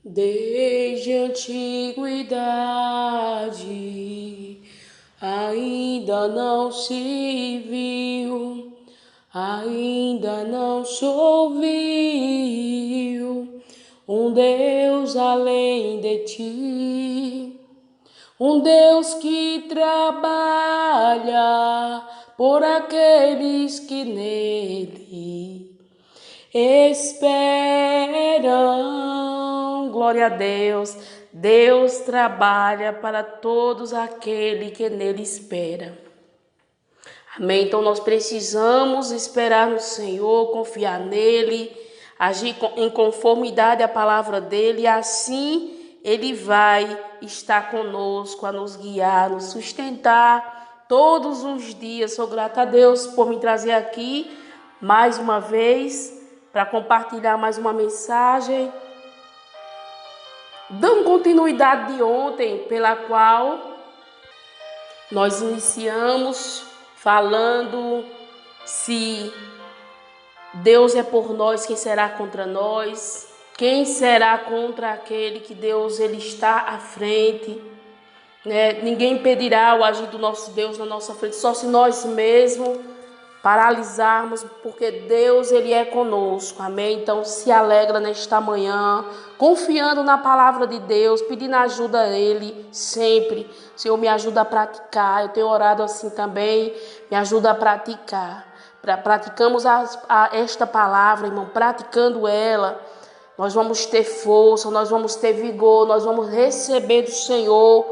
Desde a antiguidade, ainda não se viu, ainda não se ouviu um Deus além de ti, um Deus que trabalha por aqueles que nele esperam. Glória a Deus. Deus trabalha para todos aqueles que nele esperam. Amém? Então nós precisamos esperar no Senhor, confiar nele, agir em conformidade à palavra dele, e assim ele vai estar conosco, a nos guiar, nos sustentar todos os dias. Sou grata a Deus por me trazer aqui mais uma vez para compartilhar mais uma mensagem, dando continuidade de ontem, pela qual nós iniciamos falando se Deus é por nós, quem será contra nós? Quem será contra aquele que Deus ele está à frente? Ninguém impedirá o agir do nosso Deus na nossa frente, só se nós mesmos paralisarmos, porque Deus ele é conosco, amém? Então se alegra nesta manhã, confiando na palavra de Deus, pedindo ajuda a Ele sempre. Senhor, me ajuda a praticar. Eu tenho orado assim também, me ajuda a praticar. Praticamos esta palavra, irmão, praticando ela, nós vamos ter força, nós vamos ter vigor, nós vamos receber do Senhor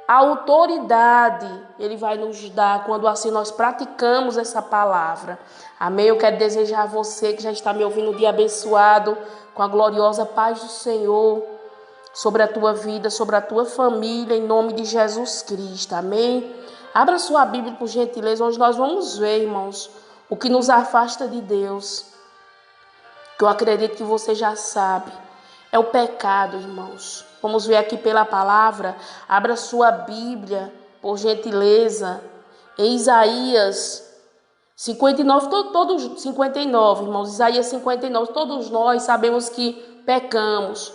a autoridade. Ele vai nos dar quando assim nós praticamos essa palavra. Amém? Eu quero desejar a você que já está me ouvindo um dia abençoado, com a gloriosa paz do Senhor sobre a tua vida, sobre a tua família, em nome de Jesus Cristo. Amém? Abra sua Bíblia, por gentileza, onde nós vamos ver, irmãos, o que nos afasta de Deus, que eu acredito que você já sabe. É o pecado, irmãos. Vamos ver aqui pela palavra. Abra sua Bíblia, por gentileza, em Isaías 59, todos 59, irmãos. Isaías 59, todos nós sabemos que pecamos.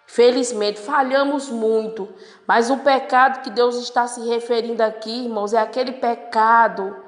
Felizmente, falhamos muito. Mas o pecado que Deus está se referindo aqui, irmãos, é aquele pecado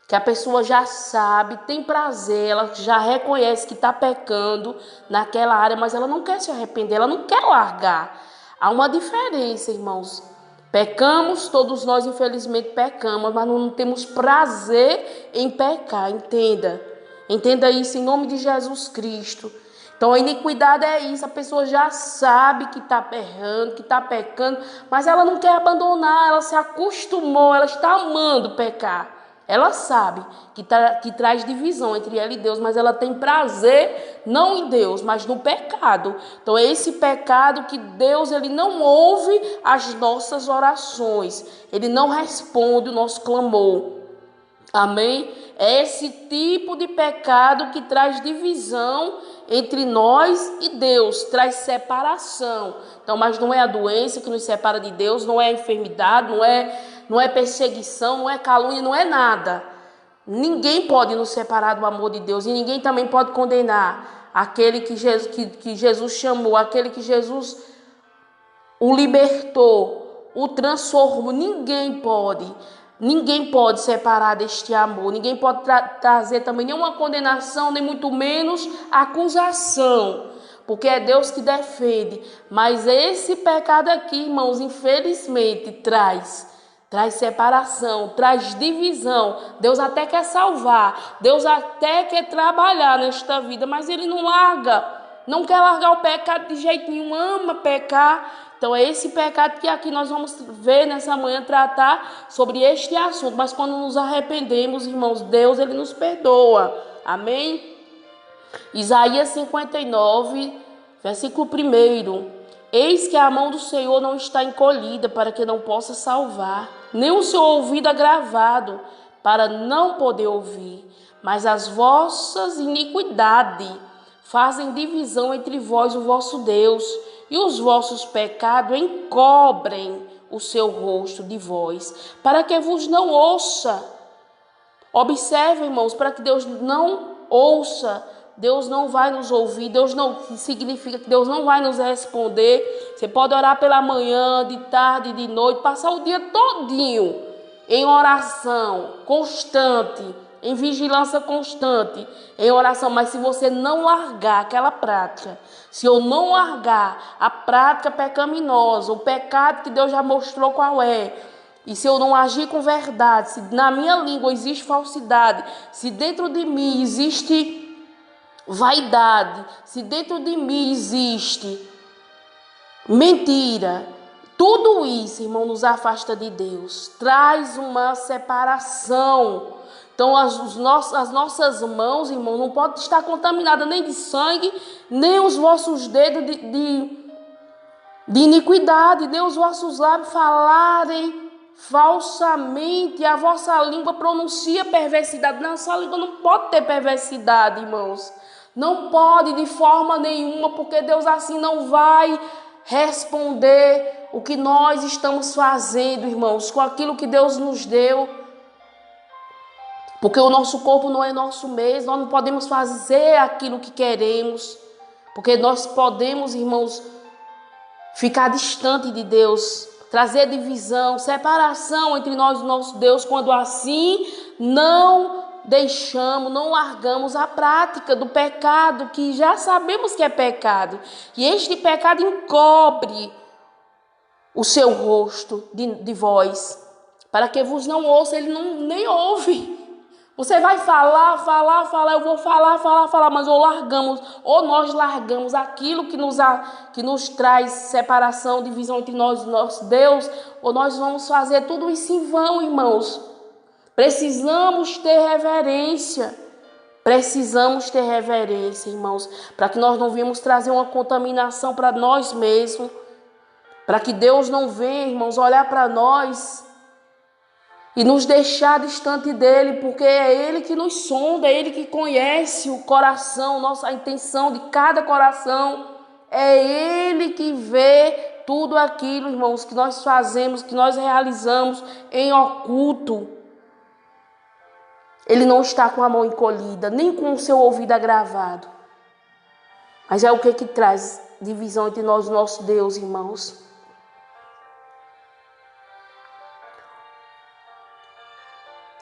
que a pessoa já sabe, tem prazer, ela já reconhece que está pecando naquela área, mas ela não quer se arrepender, ela não quer largar. Há uma diferença, irmãos. Pecamos, todos nós infelizmente pecamos, mas não temos prazer em pecar, entenda. Entenda isso em nome de Jesus Cristo. Então a iniquidade é isso, a pessoa já sabe que está errando, que está pecando, mas ela não quer abandonar, ela se acostumou, ela está amando pecar. Ela sabe que traz divisão entre ela e Deus, mas ela tem prazer não em Deus, mas no pecado. Então é esse pecado que Deus ele não ouve as nossas orações, ele não responde o nosso clamor. Amém? É esse tipo de pecado que traz divisão entre nós e Deus, traz separação. Então, mas não é a doença que nos separa de Deus, não é a enfermidade, não é perseguição, não é calúnia, não é nada. Ninguém pode nos separar do amor de Deus e ninguém também pode condenar aquele que Jesus chamou, aquele que Jesus o libertou, o transformou. Ninguém pode separar deste amor, ninguém pode trazer também nenhuma condenação, nem muito menos acusação, porque é Deus que defende. Mas esse pecado aqui, irmãos, infelizmente traz separação, traz divisão. Deus até quer salvar, Deus até quer trabalhar nesta vida, mas Ele não larga, não quer largar o pecado de jeito nenhum, ama pecar. Então é esse pecado que aqui nós vamos ver nessa manhã, tratar sobre este assunto. Mas quando nos arrependemos, irmãos, Deus ele nos perdoa. Amém? Isaías 59, versículo 1. Eis que a mão do Senhor não está encolhida para que não possa salvar, nem o seu ouvido agravado para não poder ouvir. Mas as vossas iniquidades fazem divisão entre vós o vosso Deus, e os vossos pecados encobrem o seu rosto de vós, para que vos não ouça. Observe, irmãos, para que Deus não ouça Deus não vai nos ouvir, Deus não significa que Deus não vai nos responder. Você pode orar pela manhã, de tarde, de noite, passar o dia todinho em oração constante, em vigilância constante, em oração. Mas se você não largar aquela prática, se eu não largar a prática pecaminosa, o pecado que Deus já mostrou qual é, e se eu não agir com verdade, se na minha língua existe falsidade, se dentro de mim existe vaidade, se dentro de mim existe mentira, tudo isso, irmão, nos afasta de Deus, traz uma separação. Então as nossas mãos, irmão, não podem estar contaminadas nem de sangue, nem os vossos dedos de iniquidade, nem os vossos lábios falarem falsamente, a vossa língua pronuncia perversidade. Nossa língua não pode ter perversidade, irmãos. Não pode de forma nenhuma, porque Deus assim não vai responder o que nós estamos fazendo, irmãos, com aquilo que Deus nos deu. Porque o nosso corpo não é nosso mesmo, nós não podemos fazer aquilo que queremos. Porque nós podemos, irmãos, ficar distante de Deus, trazer divisão, separação entre nós e o nosso Deus, quando assim não deixamos, não largamos a prática do pecado, que já sabemos que é pecado. E este pecado encobre o seu rosto de vós, para que vos não ouça. Ele nem ouve. Você vai falar, eu vou falar, mas ou nós largamos aquilo que nos traz separação, divisão entre nós e nosso Deus, ou nós vamos fazer tudo isso em vão, irmãos. Precisamos ter reverência, irmãos, para que nós não venhamos trazer uma contaminação para nós mesmos, para que Deus não venha, irmãos, olhar para nós e nos deixar distante dele, porque é ele que nos sonda, é ele que conhece o coração, a intenção de cada coração. É ele que vê tudo aquilo, irmãos, que nós fazemos, que nós realizamos em oculto. Ele não está com a mão encolhida, nem com o seu ouvido agravado. Mas é o que traz divisão entre nós e o nosso Deus, irmãos.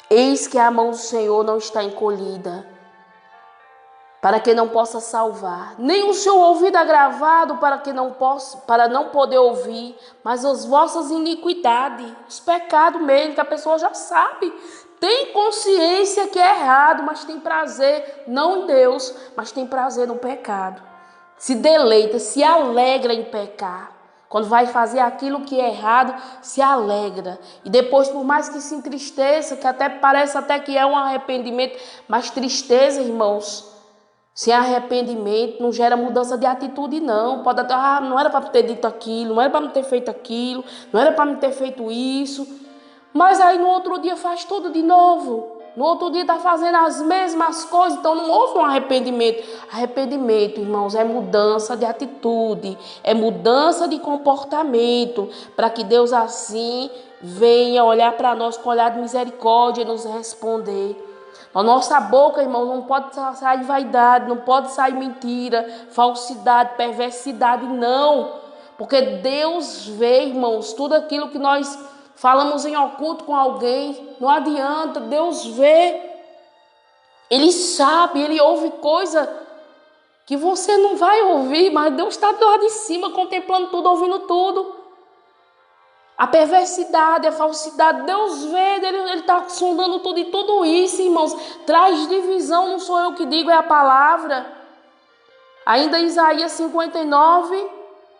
Eis que a mão do Senhor não está encolhida, para que não possa salvar, nem o seu ouvido agravado para não poder ouvir, mas as vossas iniquidades, os pecados mesmo, que a pessoa já sabe, tem consciência que é errado, mas tem prazer, não em Deus, mas tem prazer no pecado. Se deleita, se alegra em pecar. Quando vai fazer aquilo que é errado, se alegra. E depois, por mais que se entristeça, que até parece até que é um arrependimento, mas tristeza, irmãos, sem arrependimento não gera mudança de atitude, não. Pode até, não era para me ter dito aquilo, não era para me ter feito aquilo, não era para me ter feito isso. Mas aí no outro dia faz tudo de novo. No outro dia está fazendo as mesmas coisas, então não houve um arrependimento. Arrependimento, irmãos, é mudança de atitude, é mudança de comportamento, para que Deus assim venha olhar para nós com olhar de misericórdia e nos responder. A nossa boca, irmão, não pode sair vaidade, não pode sair mentira, falsidade, perversidade, não. Porque Deus vê, irmãos, tudo aquilo que nós falamos em oculto com alguém, não adianta, Deus vê. Ele sabe, ele ouve coisa que você não vai ouvir, mas Deus está do lado de cima, contemplando tudo, ouvindo tudo. A perversidade, a falsidade, Deus vê, ele está sondando tudo, e tudo isso, irmãos, traz divisão, não sou eu que digo, é a palavra. Ainda Isaías 59,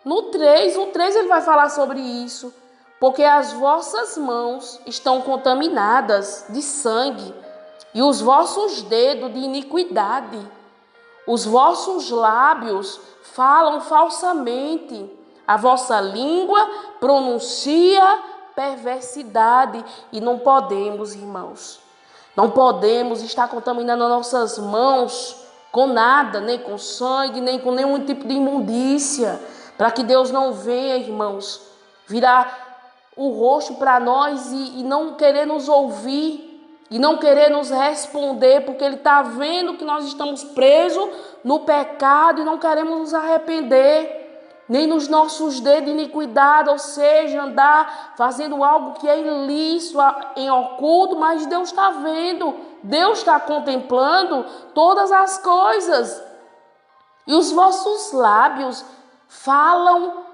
no 3 ele vai falar sobre isso. Porque as vossas mãos estão contaminadas de sangue, e os vossos dedos de iniquidade. Os vossos lábios falam falsamente, a vossa língua pronuncia perversidade. E não podemos, irmãos, não podemos estar contaminando as nossas mãos com nada, nem com sangue, nem com nenhum tipo de imundícia, para que Deus não venha, irmãos, virar o rosto para nós e não querer nos ouvir, e não querer nos responder, porque Ele está vendo que nós estamos presos no pecado e não queremos nos arrepender, nem nos nossos dedos de iniquidade, ou seja, andar fazendo algo que é ilícito, em oculto, mas Deus está vendo, Deus está contemplando todas as coisas. E os vossos lábios falam,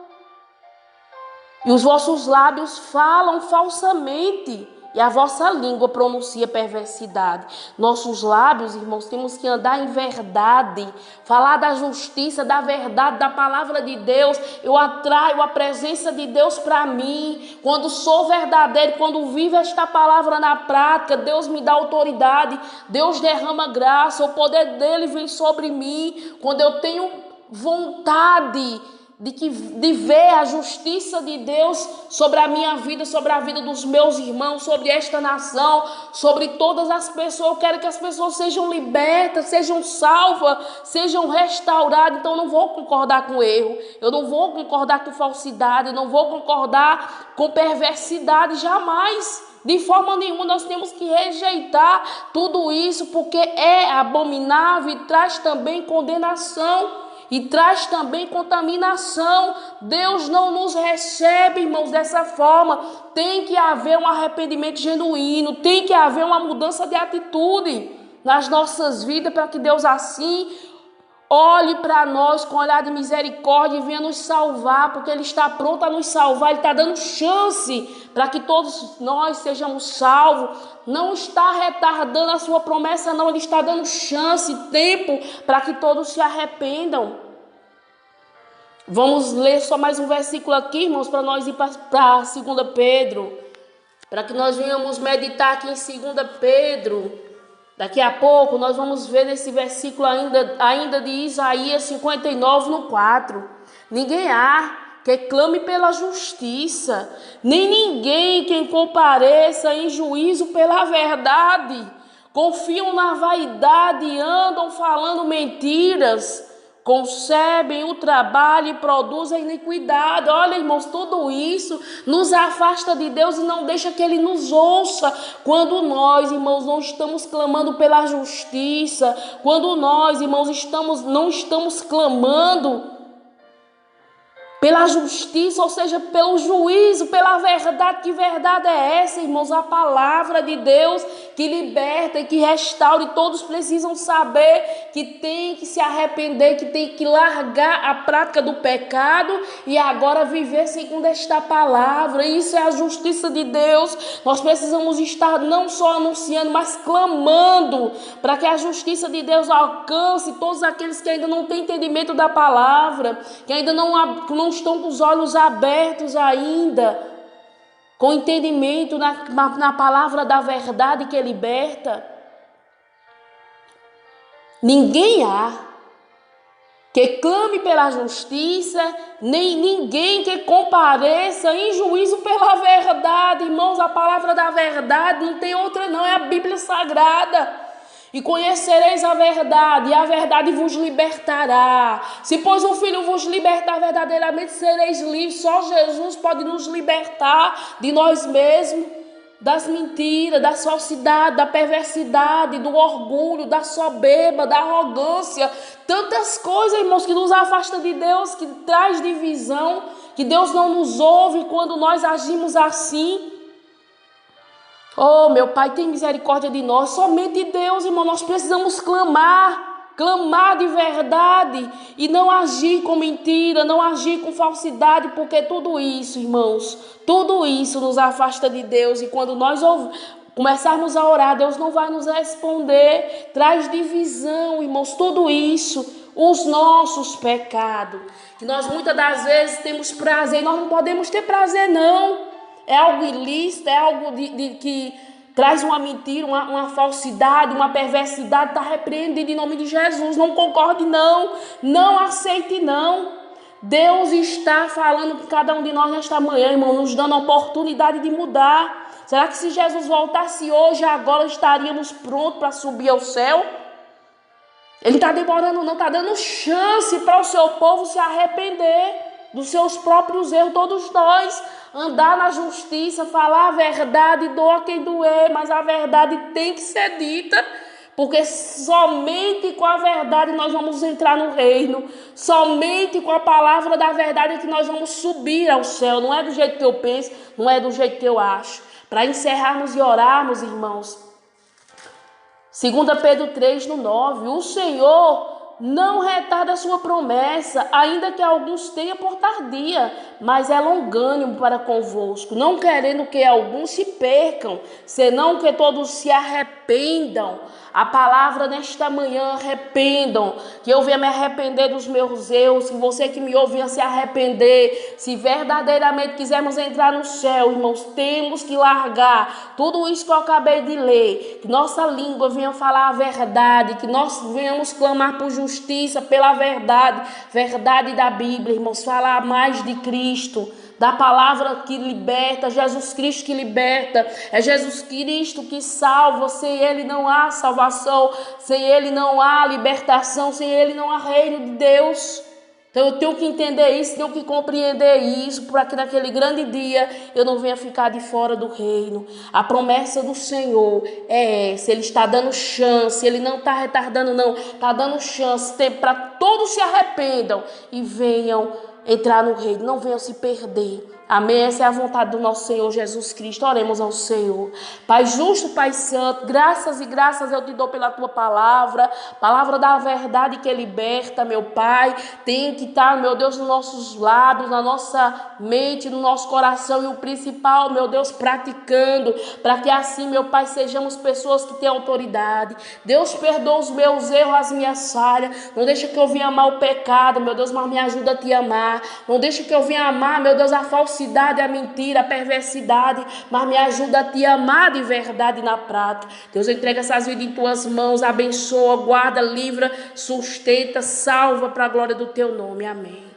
falsamente, e a vossa língua pronuncia perversidade. Nossos lábios, irmãos, temos que andar em verdade, falar da justiça, da verdade, da palavra de Deus. Eu atraio a presença de Deus para mim. Quando sou verdadeiro, quando vivo esta palavra na prática, Deus me dá autoridade, Deus derrama graça, o poder dele vem sobre mim. Quando eu tenho vontade de ver a justiça de Deus sobre a minha vida, sobre a vida dos meus irmãos, sobre esta nação, sobre todas as pessoas. Eu quero que as pessoas sejam libertas, sejam salvas, sejam restauradas. Então eu não vou concordar com erro, eu não vou concordar com falsidade, eu não vou concordar com perversidade, jamais. De forma nenhuma. Nós temos que rejeitar tudo isso, porque é abominável e traz também condenação. E traz também contaminação. Deus não nos recebe, irmãos, dessa forma. Tem que haver um arrependimento genuíno. Tem que haver uma mudança de atitude nas nossas vidas, para que Deus assim olhe para nós com olhar de misericórdia e venha nos salvar, porque Ele está pronto a nos salvar. Ele está dando chance para que todos nós sejamos salvos. Não está retardando a sua promessa, não. Ele está dando chance, tempo, para que todos se arrependam. Vamos ler só mais um versículo aqui, irmãos, para nós ir para 2 Pedro, para que nós venhamos meditar aqui em 2 Pedro. Daqui a pouco nós vamos ver nesse versículo ainda de Isaías 59, no 4. Ninguém há que clame pela justiça, nem ninguém quem compareça em juízo pela verdade. Confiam na vaidade, andam falando mentiras, concebem o trabalho e produzem iniquidade. Olha, irmãos, tudo isso nos afasta de Deus e não deixa que Ele nos ouça. Quando nós, irmãos, não estamos clamando pela justiça, quando nós, irmãos, não estamos clamando pela justiça, ou seja, pelo juízo, pela verdade. Que verdade é essa, irmãos? A palavra de Deus que liberta e que restaura. E todos precisam saber que tem que se arrepender, que tem que largar a prática do pecado e agora viver segundo esta palavra. Isso é a justiça de Deus. Nós precisamos estar não só anunciando, mas clamando para que a justiça de Deus alcance todos aqueles que ainda não têm entendimento da palavra, que ainda não estão com os olhos abertos ainda, com entendimento na palavra da verdade que liberta. Ninguém há que clame pela justiça, nem ninguém que compareça em juízo pela verdade. Irmãos, a palavra da verdade não tem outra não, é a Bíblia Sagrada. E conhecereis a verdade, e a verdade vos libertará. Se, pois, o Filho vos libertar verdadeiramente, sereis livres. Só Jesus pode nos libertar de nós mesmos, das mentiras, da falsidade, da perversidade, do orgulho, da soberba, da arrogância. Tantas coisas, irmãos, que nos afastam de Deus, que traz divisão, que Deus não nos ouve quando nós agimos assim. Oh, meu Pai, tem misericórdia de nós. Somente Deus, irmão, nós precisamos clamar de verdade e não agir com mentira, não agir com falsidade, porque tudo isso, irmãos, tudo isso nos afasta de Deus. E quando nós começarmos a orar, Deus não vai nos responder. Traz divisão, irmãos, tudo isso, os nossos pecados, que nós muitas das vezes temos prazer, nós não podemos ter prazer, não. É algo ilícito, é algo que traz uma mentira, uma falsidade, uma perversidade. Está repreendido em nome de Jesus. Não concorde, não. Não aceite, não. Deus está falando com cada um de nós nesta manhã, irmão, nos dando a oportunidade de mudar. Será que se Jesus voltasse hoje, agora estaríamos prontos para subir ao céu? Ele está demorando, não, está dando chance para o seu povo se arrepender. dos seus próprios erros, todos nós, andar na justiça, falar a verdade, doa quem doer, mas a verdade tem que ser dita, porque somente com a verdade nós vamos entrar no reino, somente com a palavra da verdade é que nós vamos subir ao céu, não é do jeito que eu penso, não é do jeito que eu acho. Para encerrarmos e orarmos, irmãos, 2 Pedro 3:9, o Senhor não retarda a sua promessa, ainda que alguns tenham por tardia, mas é longânimo para convosco, não querendo que alguns se percam, senão que todos se arrependam. A palavra nesta manhã, arrependam, que eu venha me arrepender dos meus erros, que você que me ouve venha se arrepender. Se verdadeiramente quisermos entrar no céu, irmãos, temos que largar tudo isso que eu acabei de ler, que nossa língua venha falar a verdade, que nós venhamos clamar por justiça, pela verdade, verdade da Bíblia, irmãos, falar mais de Cristo, da palavra que liberta, Jesus Cristo que liberta, é Jesus Cristo que salva, sem Ele não há salvação, sem Ele não há libertação, sem Ele não há reino de Deus. Então eu tenho que entender isso, tenho que compreender isso, para que naquele grande dia eu não venha ficar de fora do reino. A promessa do Senhor é essa, Ele está dando chance, Ele não está retardando não, está dando chance para todos se arrependam e venham entrar no reino, não venham se perder. Amém? Essa é a vontade do nosso Senhor Jesus Cristo. Oremos ao Senhor. Pai justo, Pai santo, graças e graças eu te dou pela tua palavra, palavra da verdade que liberta, meu Pai. Tem que estar, meu Deus, nos nossos lábios, na nossa mente, no nosso coração e o principal, meu Deus, praticando, para que assim, meu Pai, sejamos pessoas que têm autoridade. Deus, perdoa os meus erros, as minhas falhas. Não deixa que eu venha amar o pecado, meu Deus, mas me ajuda a te amar. Não deixa que eu venha amar, meu Deus, a falsidade, a mentira, a perversidade, mas me ajuda a te amar de verdade na prática. Deus, entrega essas vidas em tuas mãos, abençoa, guarda, livra, sustenta, salva para a glória do teu nome. Amém.